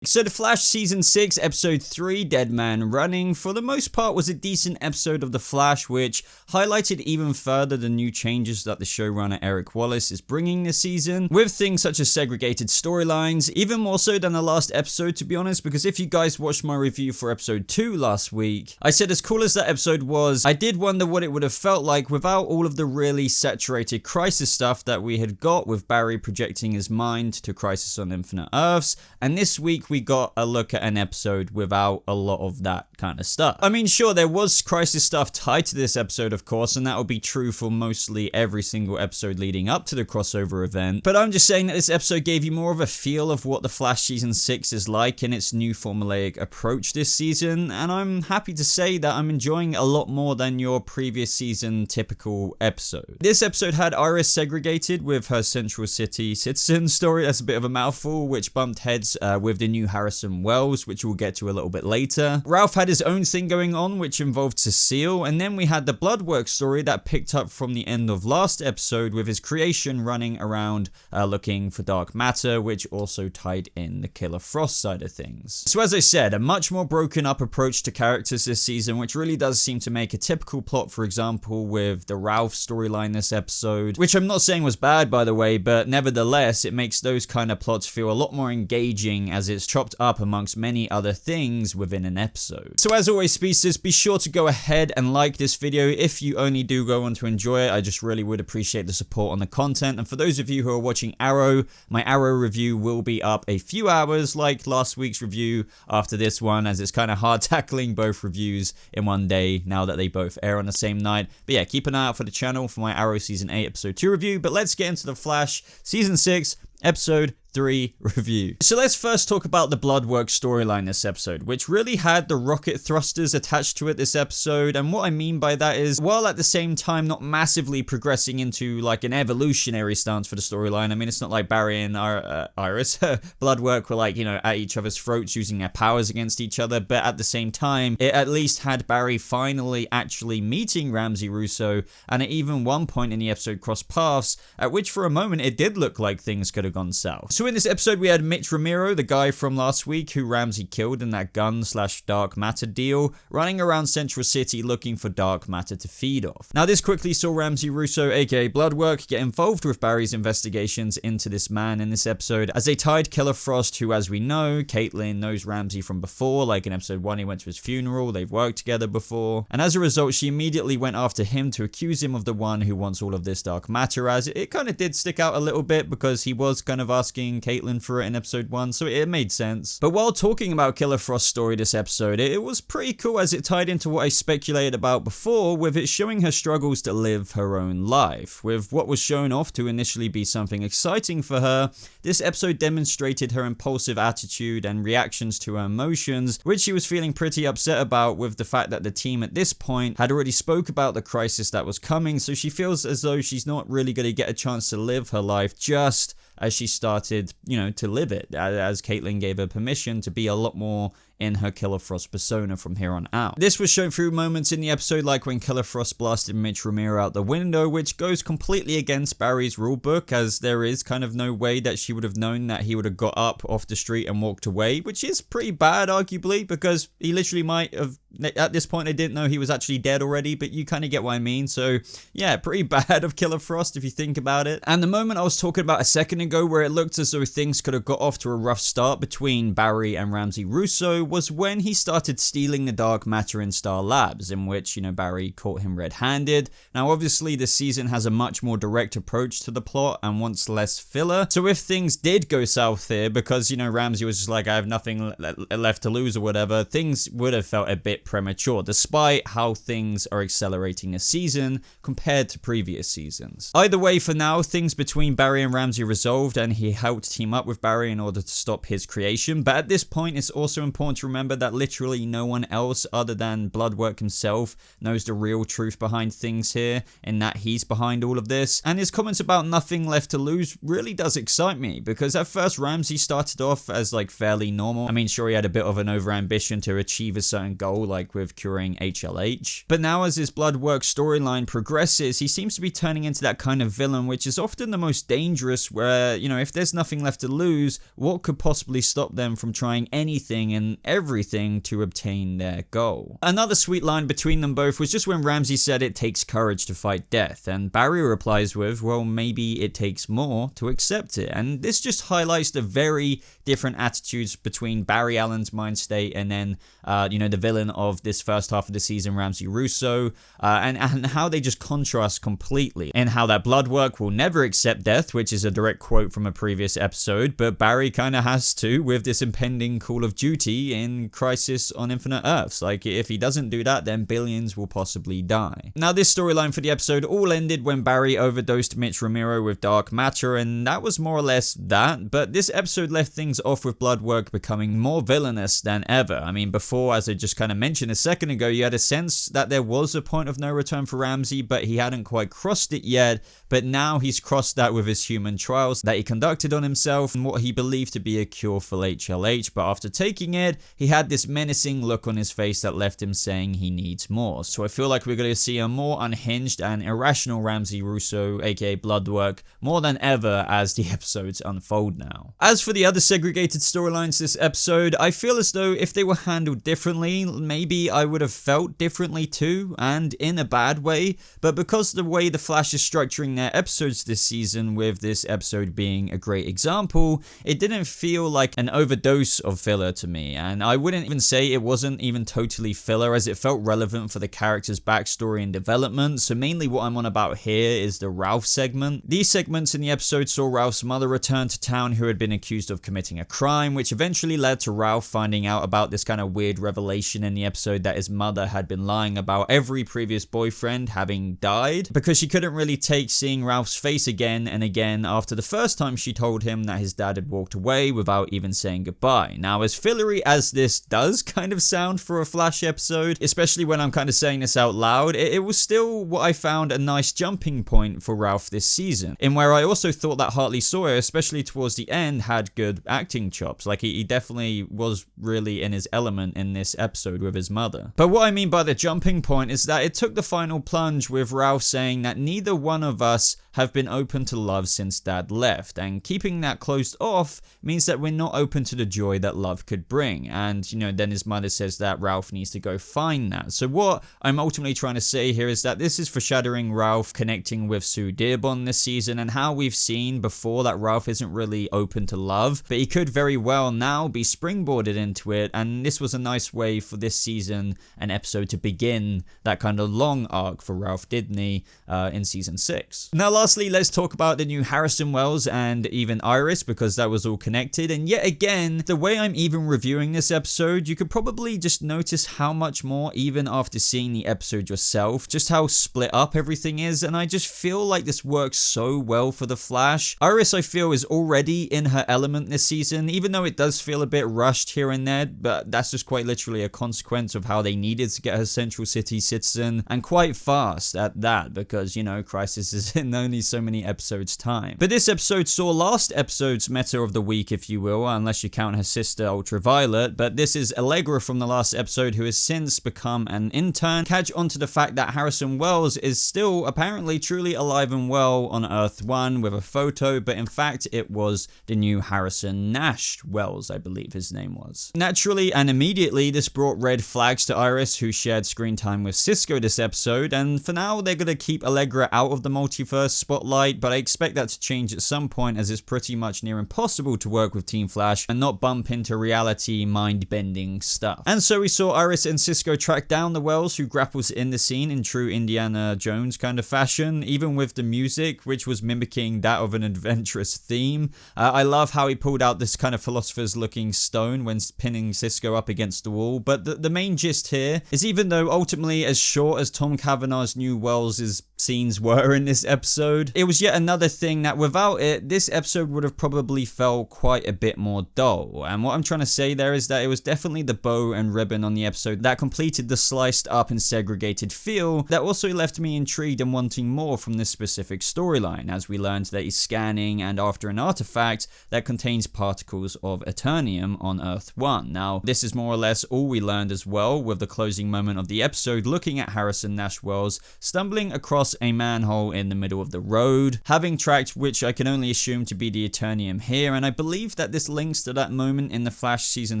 So The Flash Season 6, Episode 3, Dead Man Running, for the most part was a decent episode of The Flash, which highlighted even further the new changes that the showrunner Eric Wallace is bringing this season, with things such as segregated storylines, even more so than the last episode, to be honest, because if you guys watched my review for Episode 2 last week, I said as cool as that episode was, I did wonder what it would have felt like without all of the really saturated Crisis stuff that we had got, with Barry projecting his mind to Crisis on Infinite Earths, and this week we got a look at an episode without a lot of that kind of stuff. I mean, sure, there was Crisis stuff tied to this episode, of course, and that will be true for mostly every single episode leading up to the crossover event, but I'm just saying that this episode gave you more of a feel of what The Flash Season 6 is like in its new formulaic approach this season, and I'm happy to say that I'm enjoying a lot more than your previous season typical episode. This episode had Iris segregated with her Central City citizen story, that's a bit of a mouthful, which bumped heads with the new Harrison Wells, which we'll get to a little bit later. Ralph had his own thing going on, which involved Cecile, and then we had the Bloodwork story that picked up from the end of last episode with his creation running around looking for dark matter, which also tied in the Killer Frost side of things. So as I said, a much more broken up approach to characters this season, which really does seem to make a typical plot, for example, with the Ralph storyline this episode, which I'm not saying was bad, by the way, but nevertheless, it makes those kind of plots feel a lot more engaging as it's chopped up amongst many other things within an episode. So as always, speedsters, be sure to go ahead and like this video if you only do go on to enjoy it. I just really would appreciate the support on the content, and for those of you who are watching Arrow, my Arrow review will be up a few hours like last week's review after this one, as it's kind of hard tackling both reviews in one day now that they both air on the same night. But yeah, keep an eye out for the channel for my Arrow Season 8 Episode 2 review, but let's get into The Flash Season 6 Episode 3 review. So let's first talk about the Bloodwork storyline this episode, which really had the rocket thrusters attached to it this episode, and what I mean by that is, while at the same time not massively progressing into like an evolutionary stance for the storyline, I mean, it's not like Barry and Iris Bloodwork were like, you know, at each other's throats using their powers against each other, but at the same time, it at least had Barry finally actually meeting Ramsey Russo, and at even one point in the episode crossed paths, at which for a moment it did look like things could have gone south. So in this episode we had Mitch Romero, the guy from last week who Ramsey killed in that gun/dark matter deal, running around Central City looking for dark matter to feed off. Now this quickly saw Ramsey Russo, aka Bloodwork, get involved with Barry's investigations into this man in this episode, as they tied Killer Frost, who, as we know, Caitlin knows Ramsey from before, like in episode 1 he went to his funeral, they've worked together before, and as a result she immediately went after him to accuse him of the one who wants all of this dark matter, as it kind of did stick out a little bit because he was kind of asking Caitlin for it in episode 1, so it made sense. But while talking about Killer Frost's story this episode, it was pretty cool as it tied into what I speculated about before, with it showing her struggles to live her own life. With what was shown off to initially be something exciting for her, this episode demonstrated her impulsive attitude and reactions to her emotions, which she was feeling pretty upset about, with the fact that the team at this point had already spoke about the crisis that was coming, so she feels as though she's not really going to get a chance to live her life just as she started, you know, to live it, as Caitlin gave her permission to be a lot more in her Killer Frost persona from here on out. This was shown through moments in the episode like when Killer Frost blasted Mitch Romero out the window, which goes completely against Barry's rulebook, as there is kind of no way that she would have known that he would have got up off the street and walked away, which is pretty bad arguably, because he literally might have, at this point I didn't know he was actually dead already, but you kind of get what I mean. So yeah, pretty bad of Killer Frost if you think about it. And the moment I was talking about a second ago where it looked as though things could have got off to a rough start between Barry and Ramsey Russo was when he started stealing the dark matter in Star Labs, in which, you know, Barry caught him red-handed. Now obviously this season has a much more direct approach to the plot and wants less filler, so if things did go south here, because, you know, Ramsey was just like, I have nothing left to lose or whatever, things would have felt a bit premature, despite how things are accelerating this season compared to previous seasons. Either way, for now, things between Barry and Ramsey resolved, and he helped team up with Barry in order to stop his creation, but at this point it's also important to remember that literally no one else other than Bloodwork himself knows the real truth behind things here, and that he's behind all of this. And his comments about nothing left to lose really does excite me, because at first Ramsey started off as like fairly normal. I mean, sure, he had a bit of an overambition to achieve a certain goal, like with curing HLH, but now as his Bloodwork storyline progresses, he seems to be turning into that kind of villain, which is often the most dangerous, where, you know, if there's nothing nothing left to lose, what could possibly stop them from trying anything and everything to obtain their goal? Another sweet line between them both was just when Ramsay said it takes courage to fight death, and Barry replies with, well, maybe it takes more to accept it. And this just highlights the very different attitudes between Barry Allen's mind state and then, the villain of this first half of the season, Ramsay Russo, and how they just contrast completely, and how that Bloodwork will never accept death, which is a direct quote from a previous episode, but Barry kind of has to with this impending Call of Duty in Crisis on Infinite Earths. Like, if he doesn't do that, then billions will possibly die. Now, this storyline for the episode all ended when Barry overdosed Mitch Romero with dark matter, and that was more or less that, but this episode left things off with Bloodwork becoming more villainous than ever. I mean, before, as I just kind of mentioned a second ago, you had a sense that there was a point of no return for Ramsay, but he hadn't quite crossed it yet, but now he's crossed that with his human trials that he conducted on himself and what he believed to be a cure for HLH, but after taking it, he had this menacing look on his face that left him saying he needs more. So I feel like we're going to see a more unhinged and irrational Ramsay Russo, aka Bloodwork, more than ever as the episodes unfold now. As for the other segregated storylines this episode, I feel as though if they were handled differently, maybe I would have felt differently too, and in a bad way, but because the way The Flash is structuring their episodes this season, with this episode being a great example, it didn't feel like an overdose of filler to me, and I wouldn't even say it wasn't even totally filler, as it felt relevant for the character's backstory and development. So mainly what I'm on about here is the Ralph segment. These segments in the episode saw Ralph's mother return to town, who had been accused of committing a crime, which eventually led to Ralph finding out about this kind of weird revelation in the episode that his mother had been lying about every previous boyfriend having died, because she couldn't really take seeing Ralph's face again and again after the first time she told him that his dad had walked away without even saying goodbye. Now, as fillery as this does kind of sound for a Flash episode, especially when I'm kind of saying this out loud, it was still what I found a nice jumping point for Ralph this season, in where I also thought that Hartley Sawyer, especially towards the end, had good acting chops. Like, he definitely was really in his element in this episode with his mother. But what I mean by the jumping point is that it took the final plunge with Ralph saying that neither one of us have been open to love since Dad left, and keeping that closed off means that we're not open to the joy that love could bring. And then his mother says that Ralph needs to go find that. So what I'm ultimately trying to say here is that this is foreshadowing Ralph connecting with Sue Dearborn this season, and how we've seen before that Ralph isn't really open to love, but he could very well now be springboarded into it, and this was a nice way for this season and episode to begin that kind of long arc for Ralph Dibny in season 6. Now, lastly, let's talk about the new Harrison Wells and even Iris, because that was all connected. And yet again, the way I'm even reviewing this episode, you could probably just notice how much more, even after seeing the episode yourself, just how split up everything is. And I just feel like this works so well for The Flash. Iris, I feel, is already in her element this season, even though it does feel a bit rushed here and there, but that's just quite literally a consequence of how they needed to get her Central City citizen, and quite fast at that, because, Crisis is in only so many episodes time. But this episode saw last episode's meta of the week, if you will, unless you count her sister Ultraviolet, but this is Allegra from the last episode, who has since become an intern. Catch on to the fact that Harrison Wells is still apparently truly alive and well on Earth 1 with a photo, but in fact it was the new Harrison Nash Wells, I believe his name was. Naturally and immediately, this brought red flags to Iris, who shared screen time with Cisco this episode, and for now they're gonna keep Allegra out of the multiverse spotlight, but I expect that to change at some point, as it's pretty much near impossible to work with Team Flash and not bump into reality mind-bending stuff. And so we saw Iris and Cisco track down the Wells, who grapples in the scene in true Indiana Jones kind of fashion, even with the music, which was mimicking that of an adventurous theme. I love how he pulled out this kind of philosopher's looking stone when pinning Cisco up against the wall, but the main gist here is, even though ultimately as short as Tom Cavanaugh's new Wells' scenes were in this episode, it was yet another thing that without it, this episode would have probably felt quite a bit more dull. And what I'm trying to say there is that it was definitely the bow and ribbon on the episode that completed the sliced up and segregated feel that also left me intrigued and wanting more from this specific storyline, as we learned that he's scanning and after an artifact that contains particles of Eternium on Earth 1. Now, this is more or less all we learned as well, with the closing moment of the episode looking at Harrison Nash Wells stumbling across a manhole in the middle of the road, having tracked which I can only assume to be the the Eternium here, and I believe that this links to that moment in the Flash Season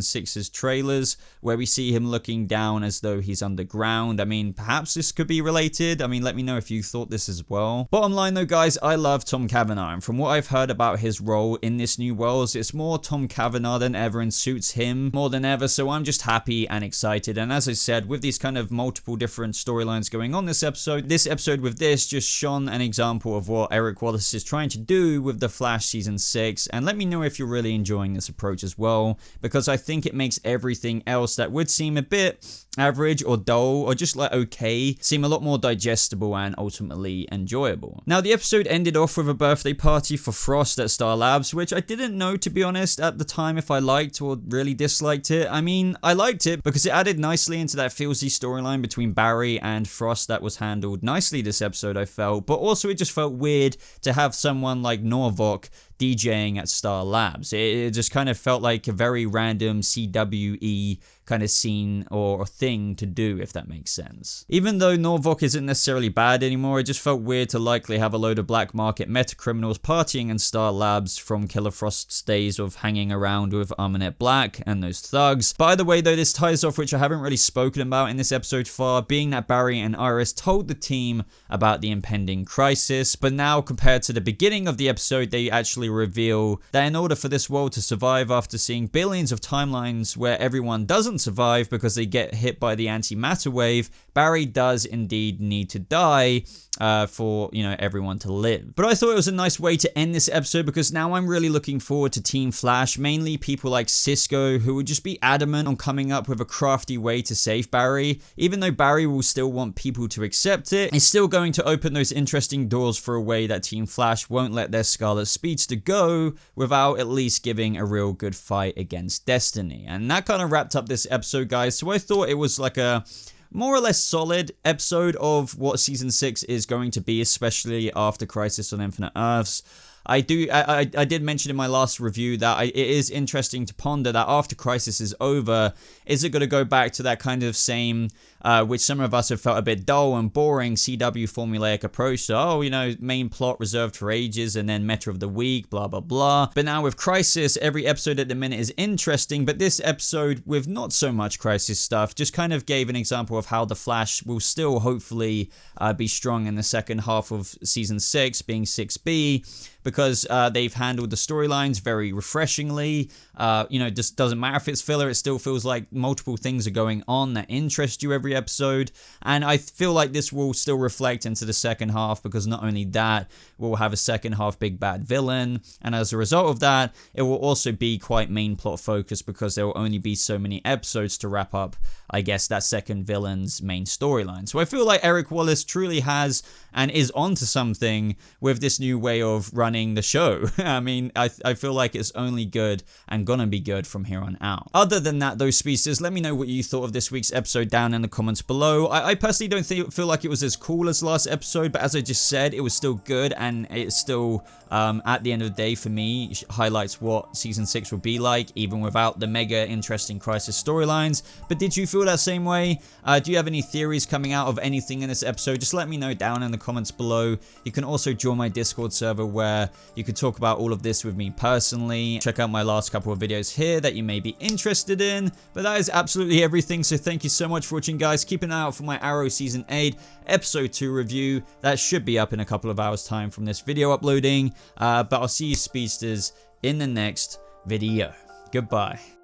6's trailers where we see him looking down as though he's underground. I mean, perhaps this could be related. I mean, let me know if you thought this as well. Bottom line though, guys, I love Tom Cavanagh, and from what I've heard about his role in this new Worlds, it's more Tom Cavanagh than ever and suits him more than ever, so I'm just happy and excited. And as I said, with these kind of multiple different storylines going on this episode with this just shone an example of what Eric Wallace is trying to do with the Flash Season 6, and let me know if you're really enjoying this approach as well, because I think it makes everything else that would seem a bit average or dull or just like okay seem a lot more digestible and ultimately enjoyable. Now, the episode ended off with a birthday party for Frost at Star Labs, which I didn't know, to be honest, at the time if I liked or really disliked it. I mean, I liked it because it added nicely into that feelsy storyline between Barry and Frost that was handled nicely this episode, I felt, but also it just felt weird to have someone like Norvok DJing at Star Labs. It just kind of felt like a very random CWE kind of scene or thing to do, if that makes sense. Even though Norvok isn't necessarily bad anymore, it just felt weird to likely have a load of black market meta criminals partying in Star Labs from Killer Frost's days of hanging around with Armanet Black and those thugs. By the way though, this ties off, which I haven't really spoken about in this episode far, being that Barry and Iris told the team about the impending crisis, but now compared to the beginning of the episode, they actually reveal that in order for this world to survive after seeing billions of timelines where everyone doesn't survive because they get hit by the antimatter wave, Barry does indeed need to die for, you know, everyone to live. But I thought it was a nice way to end this episode because now I'm really looking forward to Team Flash, mainly people like Cisco, who would just be adamant on coming up with a crafty way to save Barry. Even though Barry will still want people to accept it, it's still going to open those interesting doors for a way that Team Flash won't let their Scarlet Speedster go without at least giving a real good fight against Destiny. And that kind of wrapped up this episode, guys, so I thought it was like a more or less solid episode of what Season 6 is going to be, especially after Crisis on Infinite Earths. I did mention in my last review that it is interesting to ponder that after Crisis is over, is it going to go back to that kind of same, which some of us have felt a bit dull and boring, CW formulaic approach to, oh, you know, main plot reserved for ages and then meta of the week, blah, blah, blah. But now with Crisis, every episode at the minute is interesting, but this episode with not so much Crisis stuff just kind of gave an example of how the Flash will still hopefully be strong in the second half of Season 6, being 6B, because they've handled the storylines very refreshingly. You know, it just doesn't matter if it's filler, it still feels like multiple things are going on that interest you every episode. And I feel like this will still reflect into the second half, because not only that, we'll have a second half big bad villain, and as a result of that, it will also be quite main plot focused, because there will only be so many episodes to wrap up, I guess, that second villain's main storyline. So I feel like Eric Wallace truly has and is onto something with this new way of running the show. I mean, I feel like it's only good and gonna be good from here on out. Other than that though, speedsters, let me know what you thought of this week's episode down in the comments below. I personally don't feel like it was as cool as last episode, but as I just said, it was still good, and it's still, at the end of the day, for me, highlights what Season 6 will be like, even without the mega interesting Crisis storylines. But did you feel that same way? Do you have any theories coming out of anything in this episode? Just let me know down in the comments below. You can also join my Discord server where you can talk about all of this with me personally. Check out my last couple of videos here that you may be interested in. But that is absolutely everything, so thank you so much for watching, guys. Keep an eye out for my Arrow Season 8 Episode 2 review. That should be up in a couple of hours time from this video uploading. But I'll see you speedsters in the next video. Goodbye.